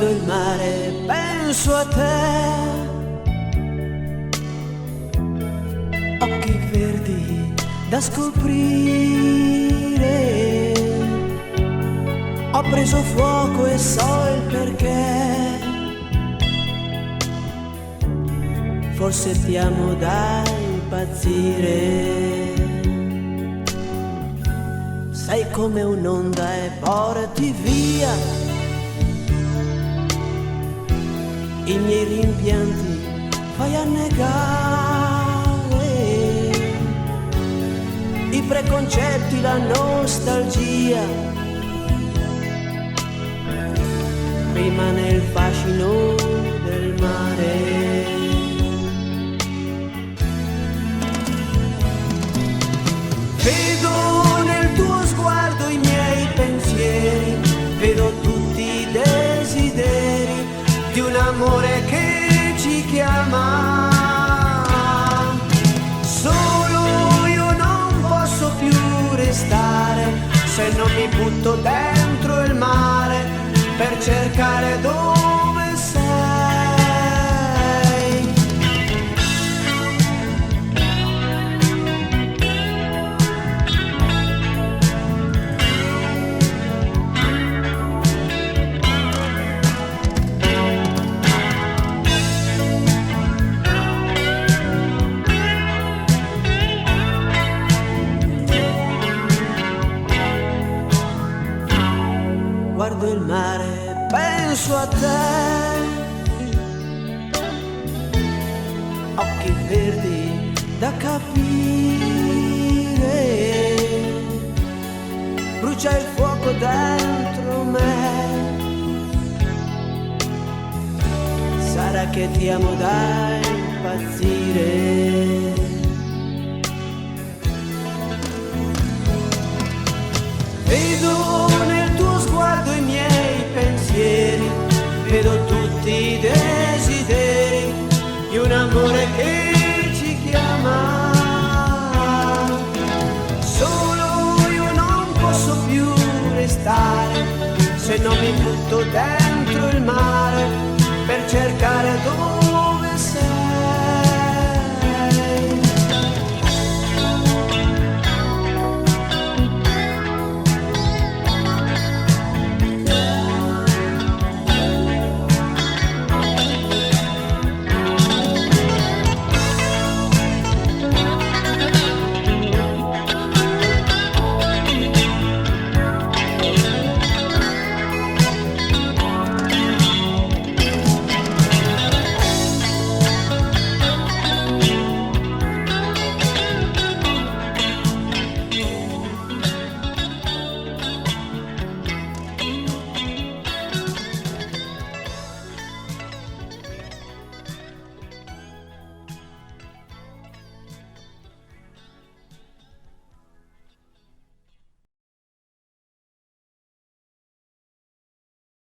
Guardo il mare, penso a te, occhi verdi da scoprire. Ho preso fuoco e so il perché. Forse ti amo da impazzire. Sei come un'onda e porti via i miei rimpianti, fai annegare i preconcetti, la nostalgia. Rimane il fascino del mare. Vedo nel tuo sguardo i miei pensieri, vedo tutti i desideri di un amore che ci chiama. Solo io non posso più restare se non mi butto dentro il mare per cercare dove sei. Guardo il mare, penso a te, occhi verdi da capire, brucia il fuoco dentro me. Sarà che ti amo da impazzire. Vedo nel tuo sguardo i miei pensieri, vedo tutti i desideri di un amore che